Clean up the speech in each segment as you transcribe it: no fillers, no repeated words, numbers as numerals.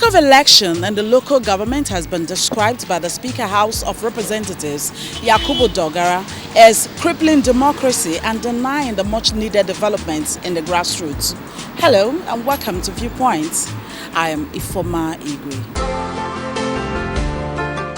of election and the local government has been described by the Speaker House of Representatives, Yakubu Dogara, as crippling democracy and denying the much-needed developments in the grassroots. Hello and welcome to Viewpoints. I am Ifoma Igwe.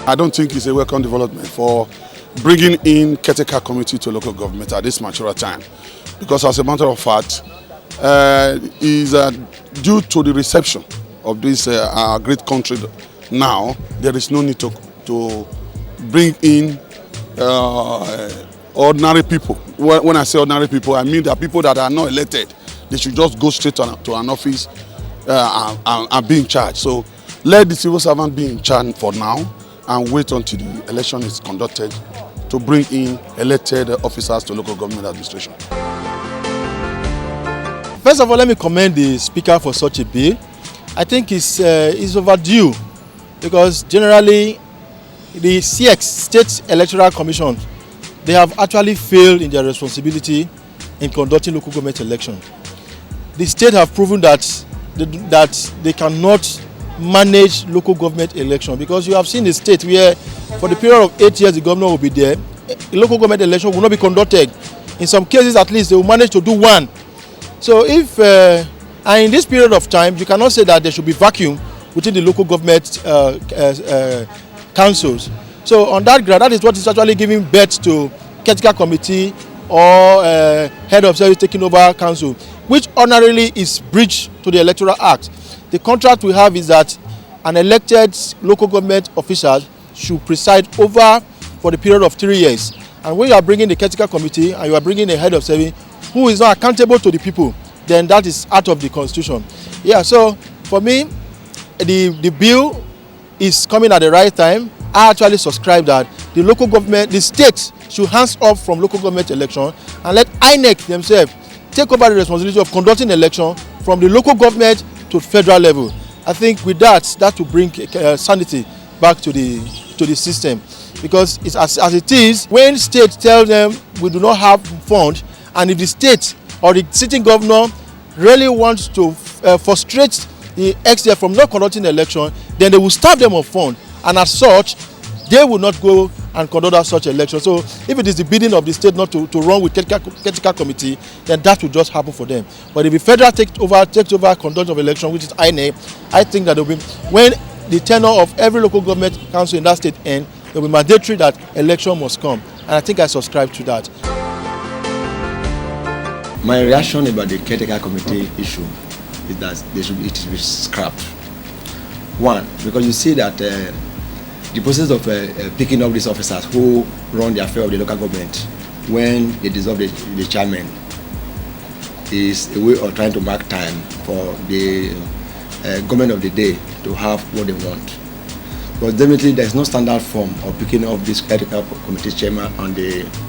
I don't think it's a welcome development for bringing in Caretaker committee to local government at this mature time, because as a matter of fact, is due to the reception of this great country now, there is no need to bring in ordinary people. When I say ordinary people, I mean the people that are not elected. They should just go straight to an office and be in charge. So let the civil servant be in charge for now and wait until the election is conducted to bring in elected officers to local government administration. First of all, let me commend the Speaker for such a bill. I think it's overdue, because generally the CX, State Electoral Commission, they have actually failed in their responsibility in conducting local government elections. The state have proven that they cannot manage local government election, because you have seen the state where for the period of 8 years the governor will be there, a local government election will not be conducted. In some cases at least they will manage to do one. So if and in this period of time you cannot say that there should be vacuum within the local government councils. So on that ground, that is what is actually giving birth to Caretaker committee or head of service taking over council, which ordinarily is breach to the Electoral Act. The contract we have is that an elected local government official should preside over for the period of 3 years. And when you are bringing the Caretaker committee and you are bringing a head of service who is not accountable to the people, then that is out of the constitution. Yeah, so for me, the bill is coming at the right time. I actually subscribe that the local government, the states should hands off from local government election and let INEC themselves take over the responsibility of conducting election from the local government to federal level. I think with that will bring sanity back to the system, because it's as it is, when states tell them we do not have funds, and if the state or the sitting governor really wants to frustrate the ex-there from not conducting election, then they will starve them of funds, and as such they will not go and conduct such election. So if it is the bidding of the state not to run with Caretaker committee, then that will just happen for them. But if the federal takes over conduct of election, which is INEC, I think that when the tenure of every local government council in that state ends, it will be mandatory that election must come. And I think I subscribe to that. My reaction about the Caretaker committee issue is that it should be scrapped. One, because you see that the process of picking up these officers who run the affair of the local government when they dissolve the chairman is a way of trying to mark time for the government of the day to have what they want. But definitely there is no standard form of picking up this Caretaker committee chairman and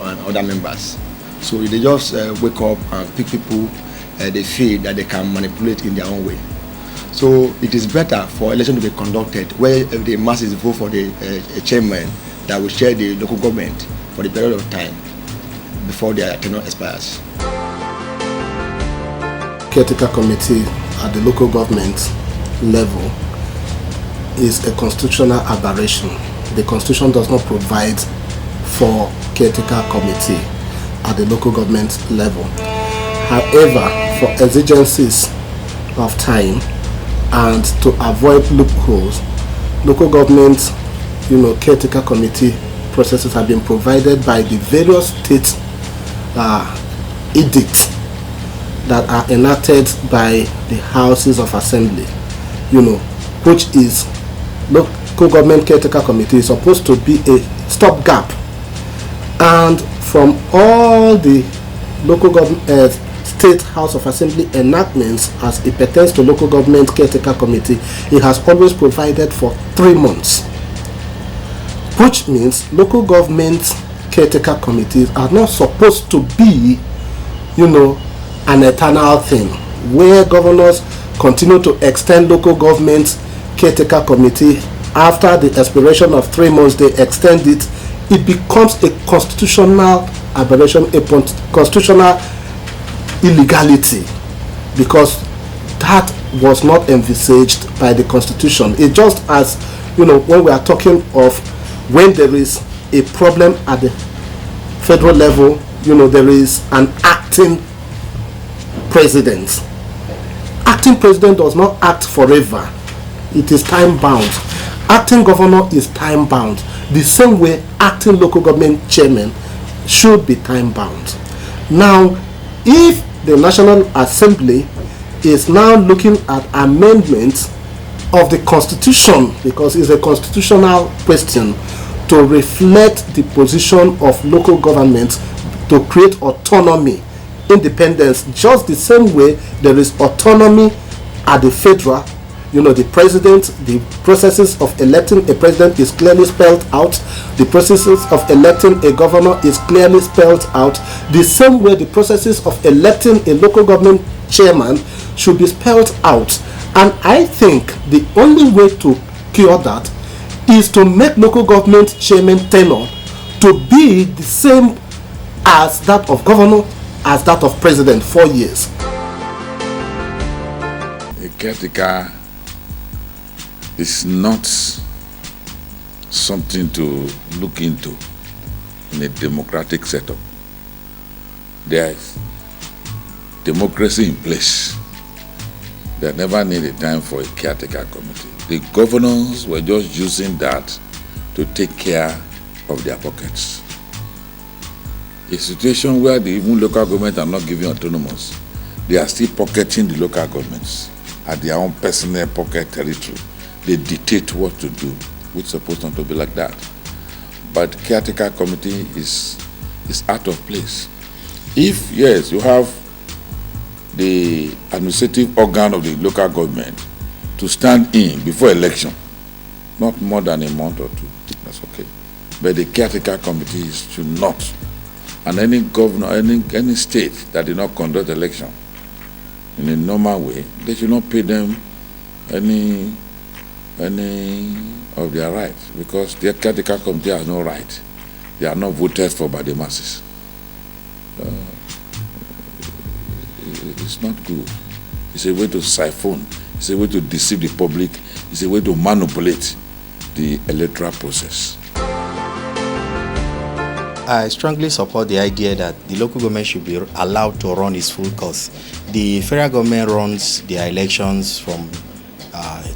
other members. So they just wake up and pick people they feel that they can manipulate in their own way. So it is better for election to be conducted where the masses vote for the chairman that will chair the local government for the period of time before their tenure expires. Caretaker committee at the local government level is a constitutional aberration. The constitution does not provide for caretaker committee at the local government level. However, for exigencies of time and to avoid loopholes, local government, caretaker committee processes have been provided by the various state edicts that are enacted by the houses of assembly, which is local government caretaker committee is supposed to be a stopgap. And from all the local government state house of assembly enactments as it pertains to local government caretaker committee, it has always provided for 3 months, which means local government caretaker committees are not supposed to be, an eternal thing where governors continue to extend local government caretaker committee. After the expiration of 3 months, they extend it. It becomes a constitutional aberration, a constitutional illegality, because that was not envisaged by the Constitution. It just as, when we are talking of when there is a problem at the federal level, there is an acting president. Acting president does not act forever. It is time bound. Acting governor is time bound. The same way acting local government chairman should be time bound. Now, if the National Assembly is now looking at amendments of the Constitution, because it's a constitutional question, to reflect the position of local governments to create autonomy, independence, just the same way there is autonomy at the federal. The president, the processes of electing a president is clearly spelled out. The processes of electing a governor is clearly spelled out. The same way the processes of electing a local government chairman should be spelled out. And I think the only way to cure that is to make local government chairman tenure to be the same as that of governor, as that of president, 4 years. A caretaker is not something to look into in a democratic setup. There is democracy in place. They never need a time for a caretaker committee. The governors were just using that to take care of their pockets. A situation where the even local government are not giving autonomous, they are still pocketing the local governments at their own personal pocket territory. They dictate what to do, which is supposed not to be like that. But caretaker committee is out of place. If, yes, you have the administrative organ of the local government to stand in before election, not more than a month or two, that's okay. But the caretaker committee should not. And any governor, any state that did not conduct election in a normal way, they should not pay them any of their rights, because the caretaker committee has no right. They are not voted for by the masses. It's not good. It's a way to siphon. It's a way to deceive the public. It's a way to manipulate the electoral process. I strongly support the idea that the local government should be allowed to run its full course. The federal government runs their elections from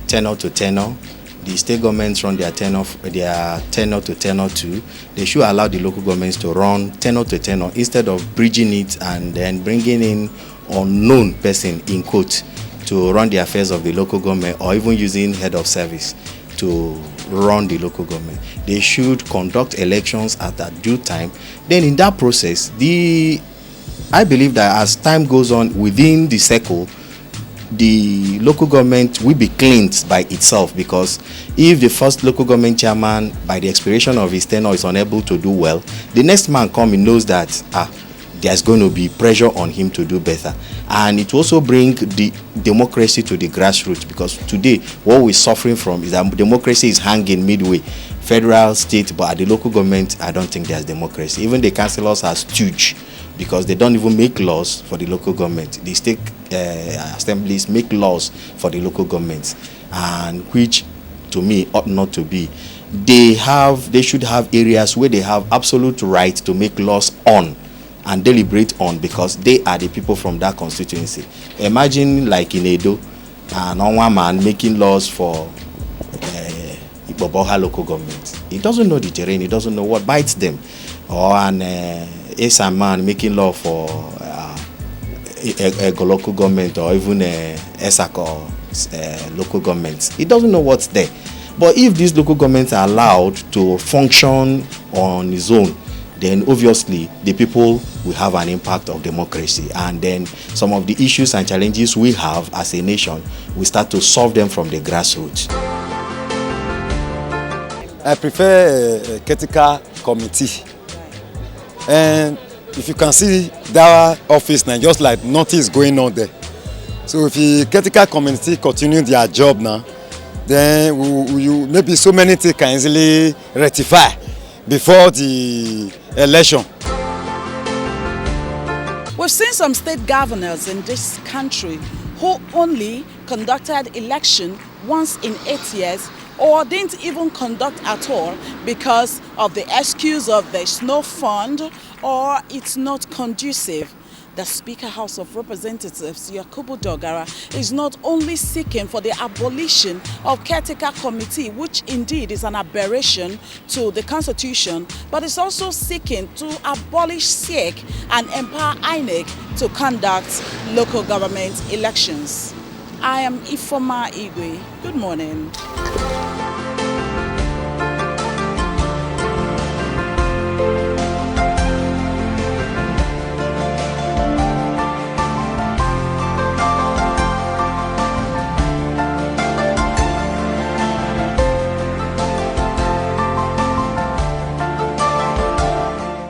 tenure to tenure. The state governments run their tenure to tenure too. They should allow the local governments to run tenure to tenure instead of bridging it and then bringing in unknown person in quote to run the affairs of the local government, or even using head of service to run the local government. They should conduct elections at a due time. Then in that process, I believe that as time goes on within the circle, the local government will be cleansed by itself, because if the first local government chairman by the expiration of his tenure is unable to do well, the next man coming knows that there's going to be pressure on him to do better. And it also brings the democracy to the grassroots, because today what we're suffering from is that democracy is hanging midway, federal, state, but at the local government, I don't think there's democracy. Even the councillors are stooge, because they don't even make laws for the local government. The state assemblies make laws for the local governments, and which to me ought not to be. They should have areas where they have absolute right to make laws on and deliberate on, because they are the people from that constituency. Imagine like in Edo, an one man making laws for Iboboha local government. He doesn't know the terrain, he doesn't know what bites them. Or an Esa man making law for a local government, or even ESAC or local governments. He doesn't know what's there. But if these local governments are allowed to function on its own, then obviously the people will have an impact of democracy, and then some of the issues and challenges we have as a nation, we start to solve them from the grassroots. I prefer a caretaker committee, and if you can see that office now, just like nothing is going on there. So if the caretaker committee continue their job now, then maybe so many things can easily rectify before the election. We've seen some state governors in this country who only conducted election once in 8 years, or didn't even conduct at all because of the excuse of there's no fund or it's not conducive. The Speaker House of Representatives, Yakubu Dogara, is not only seeking for the abolition of Caretaker Committee, which indeed is an aberration to the Constitution, but is also seeking to abolish SEC and empower INEC to conduct local government elections. I am Ifoma Igwe. Good morning.